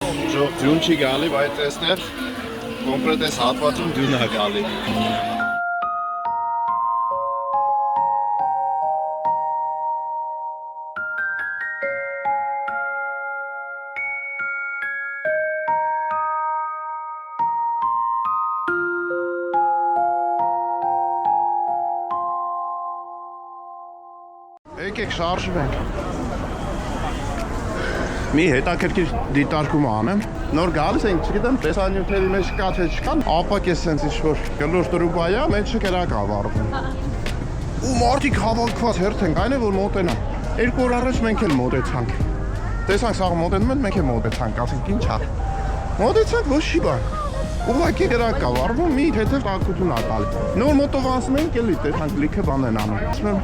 Ժող ձյուն չի գալի, բայց այստեղ կոնկրետ այս հատվածում ձյուն է գալի։ Եկեք շարժվենք։ Մի հետաքրքիր դիտարկում անեմ։ Նոր գալիս ենք, չգիտեմ, տեսանյութերի մեջ կա թե չկա, ապա կես սենց ինչ-որ գլուխ տրուբայա, մեջը կրակ ավարվում։ Ու մարդիկ հավաքված հերթ ենք, այն է, որ մոտենան։ 2 օր առաջ մենք էլ մոտեցանք։ Տեսանք սաղ մոտենում են, մենք էլ մոտեցանք, ասենք ինչ ա։ Մոտեցանք, ոչ չի բան։ Ուղղակի կրակ ավարվում, մի հետև տակություն ա տալի։ Նոր մոտով անցնում ենք, էլի տեսանք լիքը բան են անում։ Ասում եմ,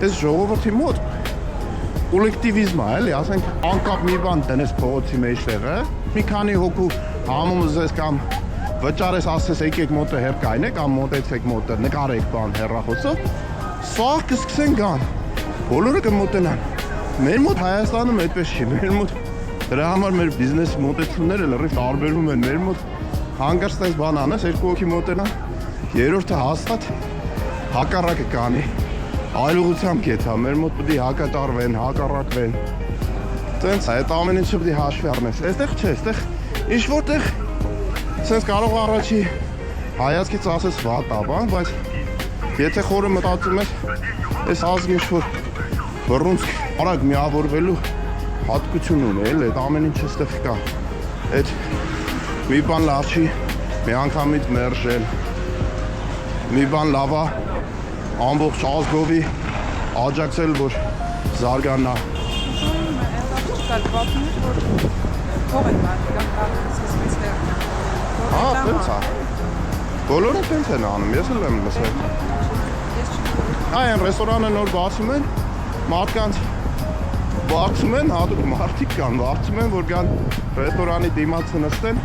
այս ժողովրդի մոտ կոլեկտիվիզմ է, էլի, ասենք, անկապ մի բան տնես փողոցի մեջտեղը, մի քանի հոգու համում զես կամ վճարես ասես եկեք մոտը հեռ կայնեք կամ մոտեցեք մոտը նկարեք բան հեռախոսով, սաղ կսկսեն գան, բոլորը կմոտենան։ Մեր մոտ Հայաստանում այդպես չի, մեր մոտ դրա համար մեր բիզնես մոտեցումները լրիվ տարբերվում են, մեր մոտ հանգարց տես բան անես, 2 հոգի մոտենան, երրորդը հաստատ հակառակը կանի։ Այլ ուղղությամբ կեթա, մեր մոտ պիտի հակատարվեն, հակառակվեն։ Տենց այդ ամեն ինչը պիտի հաշվի առնես։ Այստեղ չէ, այստեղ ինչ որտեղ սենց կարող առաջի հայացքից ասես վատ ա, բան, բայց եթե խորը մտածում ես, այս ազգը ինչ-որ բռունցք արագ միավորվելու հատկություն ունի, էլ այդ ամեն ինչը այստեղ կա։ Այդ մի բան լավ չի, մի անգամից մերժել, մի բան լավ ա, ամբողջ ազգովի աջակցել, որ զարգանա։ Տենց ա։ Բոլորը տենց են անում, ես էլ եմ լսել։ Այն ռեստորանը նոր բացում են, մարդկանց բարձում են, հատուկ մարդիկ կան, բարձում են, որ կան ռեստորանի դիմացը նստեն,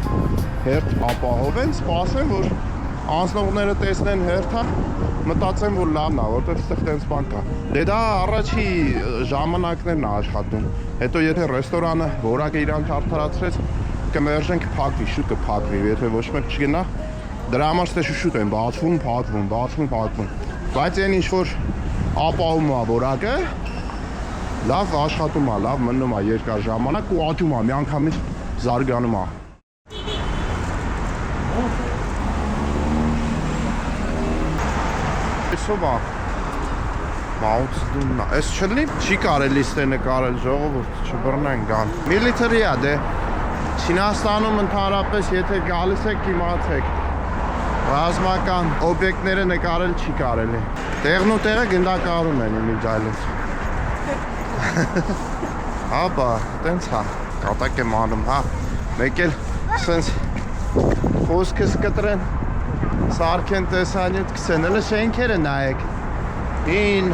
հերթ ապահովեն, սպասեն, որ անցնողները տեսնեն հերթա, մտածեն, որ լավն է, որտեղ ստեղ տենց բան կա։ Դե դա առաջի ժամանակներն է աշխատում։ Հետո եթե ռեստորանը որակը իրանք արդարացրեց, կմերժեն կփակվի, շուտ կփակվի, եթե ոչ մեկ չգնա, դրա համար ստե շուտ են բացվում, փակվում, բացվում, փակվում։ Բայց այն ինչ որ ապահովում է որակը, լավ աշխատում է, լավ մնում է երկար ժամանակ ու աճում է, միանգամից զարգանում է։ Սովա մաուծդուննա, այս չլի չի կարելի ստե նկարել ժողովուրդ, չբռնեն գան։ Միլիտարի է, դե Չինաստանում ընդհանրապես եթե գալիս եք իմացեք, ռազմական օբյեկտները նկարել չի կարելի։ Տեղն ու տեղը գնդակահարում են իմիջ այլոց։ Հապա, տենց հա, կատակ եմ անում, հա, մեկ էլ սենց խոսքս կտրեն, սարքեն տեսանյութ կսեն, էլը շենքերը նայեք, հին,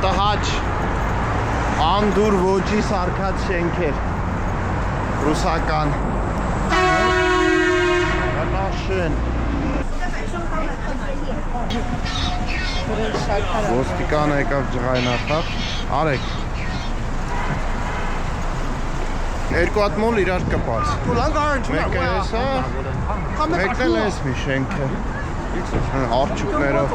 տհաճ, անդուր ոճի սարքած շենքեր, ռուսական, հնաշեն, ոստիկանը եկավ ջղայնախավ, արեք, երկու հատ մոլ իրար կպած, մեկը ես է, մեկն էլ ես մի շենքը, արջուկներով,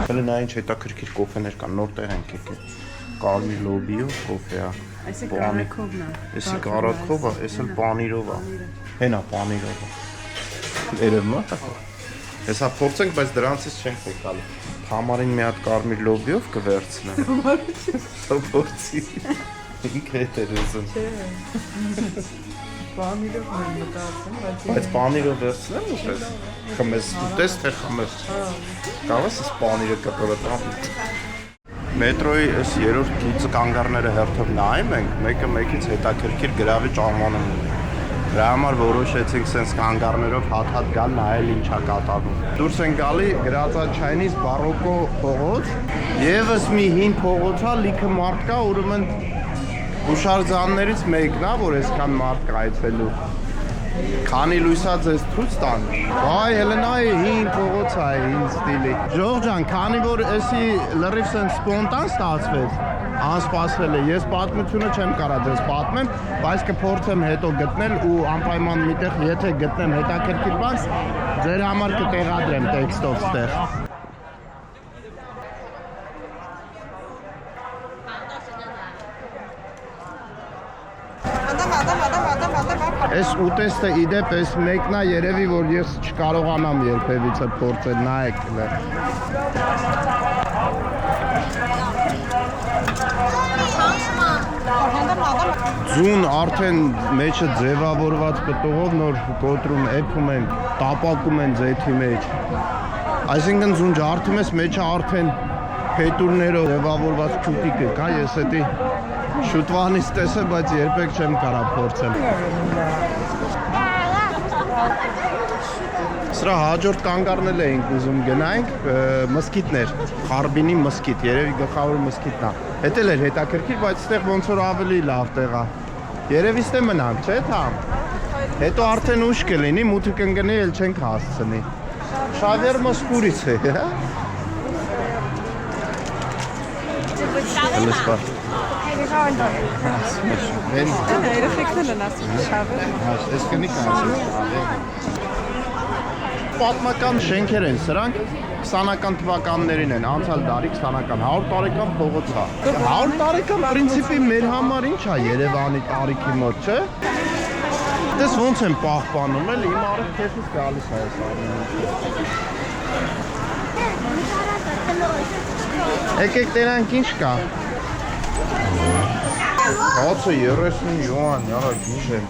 հələ նա ինչ հետաքրքիր կոֆեներ կան, նոր տեղ ենք եկել, կարմիր լոբիով կոֆե է, եսի կարակով է, ես էլ պանիրով է, հենա պանիրով է, երևում է, հեսա փորձենք, բայց դրանցից չենք եկալի, համարին մի հատ կարմիր լոբիով կվերցնեմ, փորձի, ինքը հետ էր ուզում, պանիրով եմ մտածում, բայց պանիրով վերցնեմ ուպես, խմես ուտես թե խմես, կավես ես պանիրը կպրը տապիտ։ Մետրոյի այս երորդ գիծը կանգարները հերթով նայում ենք, մեկը մեկից հետաքրքիր գրավիչ անվանում ունի։ Դրա համար որոշեցինք սենց կանգարներով հատ-հատ գալ նայել ինչա կատարվում։ Դուրս են գալի գրածա Chinese բարոկո փողոց, եւս մի հին փողոց է, լիքը մարդ կա, ուրեմն հուշարձաններից մեկն է, որ այսքան մարդ կա այցելու։ Քանի լույսա ձեզ ցույց տան։ Այ Հելենայի հին փողոց է, հին ստիլի։ Ժողովուրդ ջան, քանի որ էսի լրիվ սենց սպոնտան ստացվեց, անսպասվել է։ Ես պատմությունը չեմ կարա ձեզ պատմեմ, բայց կփորձեմ հետո գտնել ու անպայման միտեղ եթե գտնեմ հետաքրքիր բան, ձեր համար կտեղադրեմ տեքստով ստեղ։ Այս ուտեստը իդեպ այս մեկն է երևի որ ես չկարողանամ երբևիցե փորձել, նայեք լեր։ Ձուն արդեն մեջը ձևավորված պտուղով նոր կոտրում էփում են, տապակում են ձեթի մեջ։ Այսինքն ձուն ջարդում ես մեջը արդեն փետուրներով ձևավորված քուտիկը կա, ես էդի շուտվանից տեսա, բայց երբեք չեմ կարա փորձել։ Սրա հաջորդ կանգառնել էինք ուզում գնայինք, մսկիթներ, Խարբինի մսկիթ, երևի գլխավոր մսկիթն է։ Էդ էլ էր հետաքրքիր, բայց այդտեղ ոնց որ ավելի լավ տեղ է։ Երևի ստե մնանք, չէ՞ թամ։ Հետո արդեն ուշ կլինի, մութը կընկնի, էլ չենք հասցնի։ Շավերմա սկուրից է, հա։ Հələ Երեխեքն են ասում շավեր։ Այս կնի կանցի։ Պատմական շենքեր են սրանք 20-ական թվականներին են, անցյալ դարի 20-ական, 100 տարեկան փողոց է։ 100 տարեկան պրինցիպի մեր համար ինչ է Երևանի տարիքի մոտ, չէ՞։ Դες ոնց են պահպանում, էլ իմ առիթ քեզից գալիս է այս ամենը։ Եկեք տենանք ինչ կա։ Հացը 30 յուան, յարա ինչ են։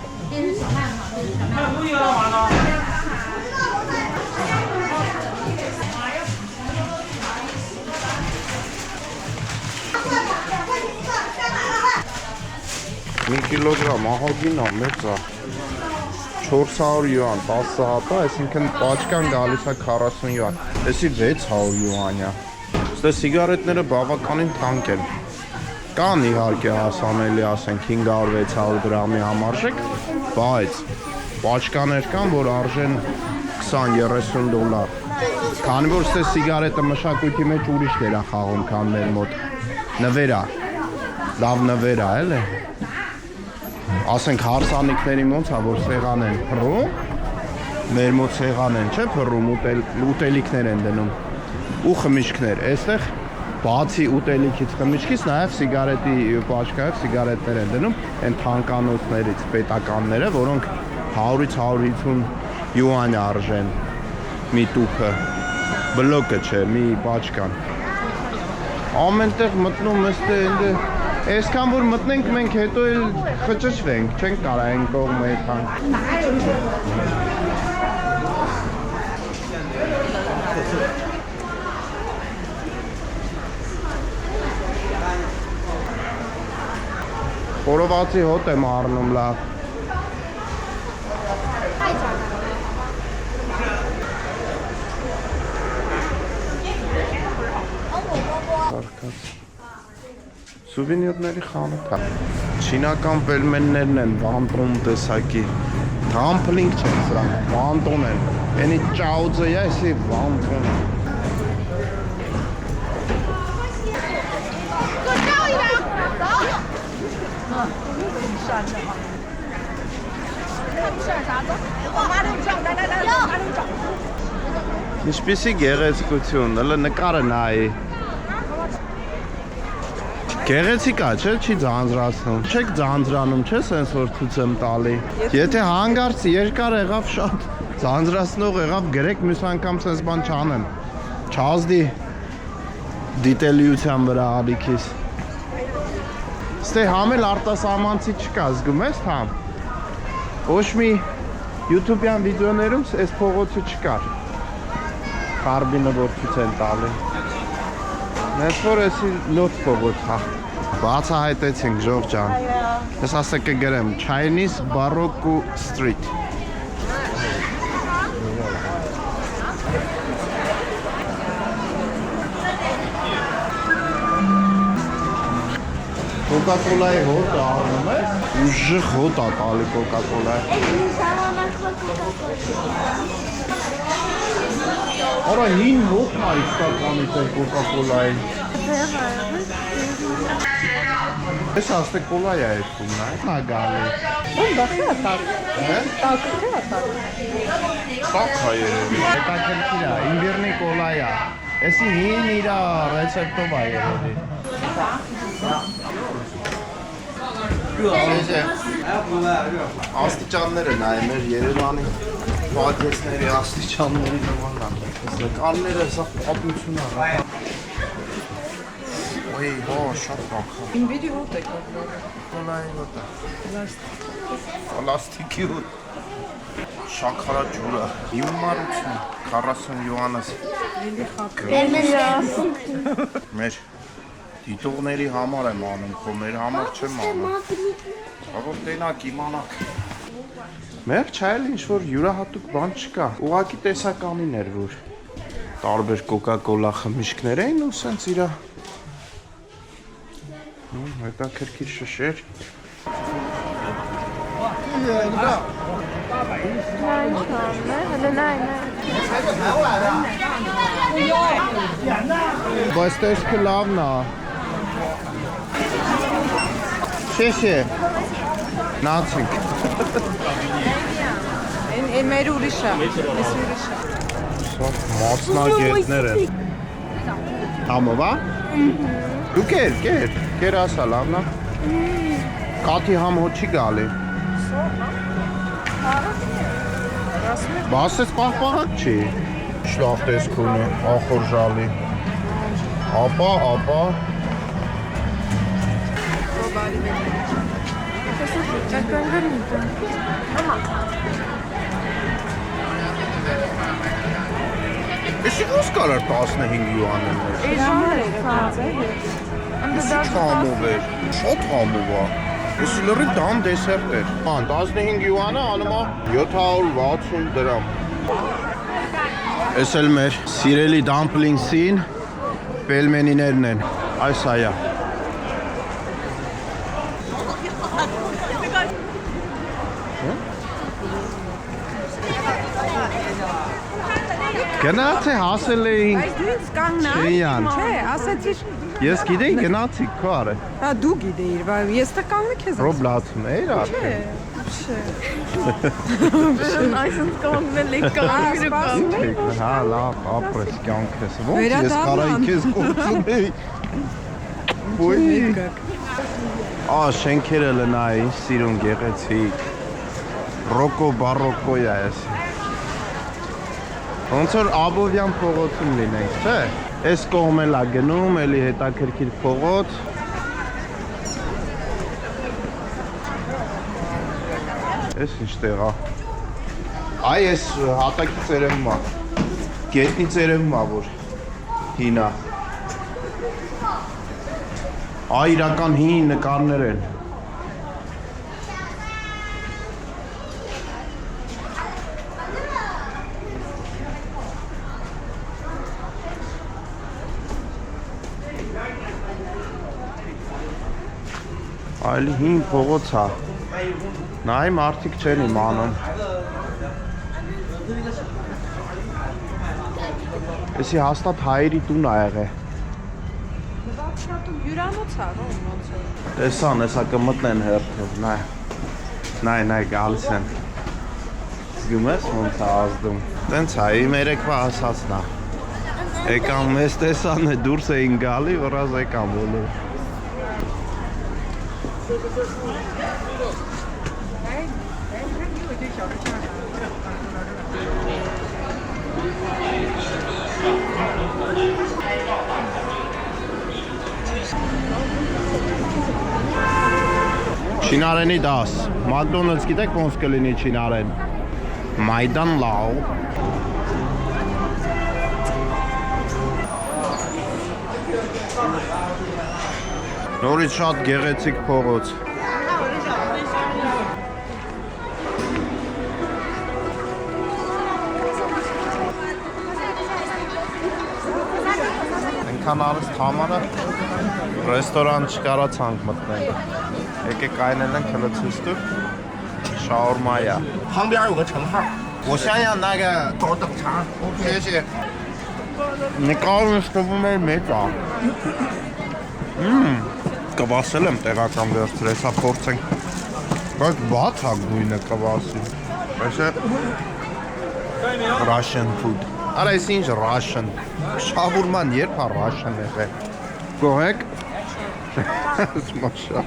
Մի կիլոգրամ ահագին է, մեծ է։ 400 յուան, 10 հատը, այսինքն պաչկան գալիս է 40 յուան։ Էսի 600 յուան է։ Ստե սիգարետները բավականին թանկ են։ Կան իհարկե հասանելի, ասենք 500-600 գրամի համարժեք, բայց պաչկաներ կան, որ արժեն 20-30 դոլար։ Քանի որ ստե սիգարետը մշակույթի մեջ ուրիշ դեր է խաղում, քան մեր մոտ։ Նվեր է, լավ նվեր է, էլ է։ Ասենք հարսանիքների մոտ է, որ սեղան են փռում, մեր մոտ սեղան են, չէ՞ փռում, ուտելիքներ են դնում ու խմիչքներ։ Այստեղ բացի ուտելիքից խմիչքից նաև սիգարետի պաչկայով սիգարետներ են դնում, այն թանկանոցներից պետականները, որոնք 100-ից 150 յուան արժեն մի տուփը, բլոկը չէ, մի պաչկան։ Ամենտեղ մտնում էստե այսքան որ մտնենք մենք հետո էլ խճճվենք, չենք կարա այն կողմը եթանք։ Խորովածի հոտ եմ առնում լավ։ Սուվենիրների խանութ է։ Չինական պելմեններն են, վանտոն տեսակի։ Դամպլինգ չեն սրանք, վանտոն են։ Ենի ճաուձը է, էսի վանտոն։ Ինչպիսի գեղեցկություն, հələ նկարը նայի։ Գեղեցիկ է, չէ՞, չի ձանձրացնում։ Չեք ձանձրանում, չէ՞, սենց որ ցույց եմ տալի։ Եթե հանգարց երկար եղավ շատ ձանձրացնող եղավ, գրեք մյուս անգամ սենց բան չանեմ։ Չազդի դիտելիության վրա ալիքիս։ Ստե համել արտասահմանցի չկա, զգում ես համ։ Ոչ մի YouTube-յան վիդեոներում այս փողոցը չկար։ Խարբինը որ ցույց են տալի։ Ես որ էսի նոց փողոց հա։ Բացահայտեցինք ժող ջան։ Ես ասա կգրեմ Chinese Baroque Street։ Coca-Cola-ի հոտը առնում ես, ուժեղ հոտ է տալի Coca-Cola-ի։ Արա հին հոտն է իսկականից է Coca-Cola-ի։ Ես աստե կոլայ է երկում, նայ։ Նա գալի։ Ո՞ն բախի է տակ։ Հե՞։ Տակը թե է տակ։ Տակ է երևի։ Դա քրքիր է, իմբիրնի կոլայ է։ Էսի հին իր ռեցեպտով է երևի։ Աստիճանները նայ մեր Երևանի բագեսների աստիճանների նմանն է։ Նկարները սա պատմություն է։ Ոյ, հո, շատ բախ։ Իմբիրի հոտ է կողմը։ Կոլայի հոտ է։ Պլաստիկի հոտ։ Շաքարա ջուրը։ Հիմարություն 40 յուանաս։ Մեր դիտողների համար եմ անում, խո մեր համար չեմ անում։ Աղով տենակ իմանաք։ Մեր չայել ինչ-որ յուրահատուկ բան չկա։ Ուղղակի տեսականին էր, որ տարբեր կոկա-կոլա խմիչքներ էին ու սենց իրա հետաքրքիր շշեր։ Բայց տեսքը լավն է։ Շեշե։ Նացիկ։ Են մեր ուրիշ է։ Ես ուրիշ է։ Մասնագետներ են։ Համովա։ Դու կեր ասա լավն է։ Կաթի համ հո չի գալի։ Բասես պահպաղակ չի։ Շլավ տեսք ունի, ախորժալի։ Ապա։ Էսի ոնց կարար 15 յուանն էր։ Էսի չհամով էր, շատ համով է։ Էսի լրի դամ դեսերտ էր։ 15 յուանը անում է 760 դրամ։ Էս էլ մեր սիրելի դամպլինգսին պելմենիներն են։ Այս այա։ Գնաց է հասել էինք։ Բայց դու ինձ կանգնա։ Չէ, ասացիր։ Ես գիտեի գնացի քո արը։ Հա դու գիտեիր, բայց ես տա կանգնի քեզ։ Ռոբլացում էիր արդեն։ Այսինքն կողմնել եք կանգնել։ Հա, լավ, ապրես կյանքես։ Ոնց ես կարայի քեզ կողծում էի։ Ոյ։ Շենքերը լնայի, սիրուն գեղեցիկ։ Ռոկո բարոկոյա էս։ Ոնց որ Աբովյան փողոցում լինենք, չէ՞։ Այս կողմել է գնում, էլի հետաքրքիր փողոց։ Էս ինչ տեղ է։ Այ էս հատակի ծերևում է։ Գետնի ծերևում է, որ հին է։ Այ իրական հին նկարներ են։ Այլ հին փողոց է։ Նայ մարդիկ չեն իմանում։ Էսի հաստատ հայերի տուն ա եղել։ Հյուրանոց է, ոնց է։ Տեսան, հեսա կմտնեն հերթով, նայ գալիս են։ Զգում ես ոնց է ազդում։ Տենց է, իմ երեկվա ասածն է։ Եկան մեզ տեսան, դուրս էին գալի, որազ եկան բոլոր։ Չինարենի դաս, Մակդոնալդս գիտեք ոնց կլինի չինարեն, Մայդան լավ։ Նորից շատ գեղեցիկ փողոց։ Ենքան արստ համարը ռեստորան չկարացանք մտնենք։ Եկեք այնել ենք հլցուստուր շաուրմայա։ 旁边有个称号，我想想那个高等肠，谢谢。 Նկարում ստվում էր մեծ է։ կվասել եմ տեղական վերցրել, հա փորձենք։ Բայց բաց է գույնը կվասի։ Այսը Russian food։ Արա այս ինչ Russian։ Շավուրման երբ է Russian եղել։ Գողեք։ Սմաշա։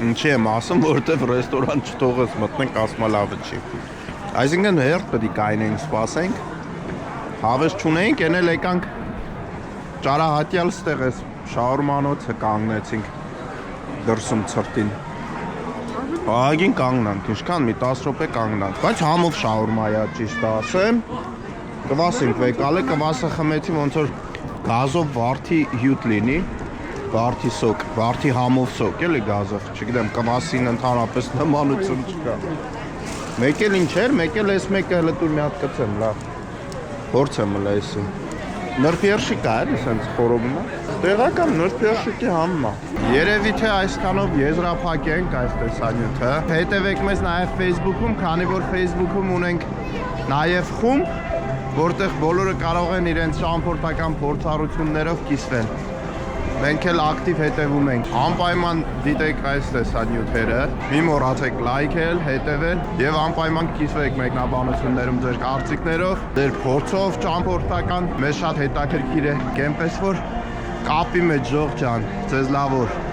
Ինչի եմ ասում, որովհետև ռեստորան չթողես մտնենք, ասма լավը չի։ Այսինքն հերթ պետք է կայնենք, սպասենք։ Հավես չունեինք, ենել եկանք ճարահատյալ ստեղ էս շաուրմանոցը կանգնեցինք դրսում ցրտին։ Ահագին կանգնանք, ինչքան մի 10 րոպե կանգնանք, բայց համով շաուրմա է ճիշտ ասեմ։ Կվասենք վեկալը, կվասը խմեցի ոնց որ գազով վարդի հյութ լինի, վարդի սոկ, վարդի համով սոկ, էլի գազով, չգիտեմ, կվասին ընդհանրապես նմանություն չկա։ Մեկ էլ ինչ էր, մեկ էլ էս մեկը հլը տուր մի հատ կծեմ, լավ, փորձեմ հլը էսի։ Նրբերշիկ է, էլի սենց խորովում է, տեղական նրբերշիկի համն է։ Երևի թե այսքանով եզրափակենք այս տեսանյութը, հետևեք մեզ նաև Facebook-ում, քանի որ Facebook-ում ունենք նաև խումբ, որտեղ բոլորը կարող են իրենց ճամփորդական փորձառություններով կիսվել։ Մենք էլ ակտիվ հետևում ենք։ Անպայման դիտեք այս տեսանյութերը, մի մոռացեք լայքել, հետևել եւ անպայման կիսվեք մեկնաբանություններում ձեր կարծիքներով, ձեր փորձով ճամփորդական։ Մեզ շատ հետաքրքիր է, կեմպես որ կապի մեջ Ժող ջան, ձեզ լավ օր։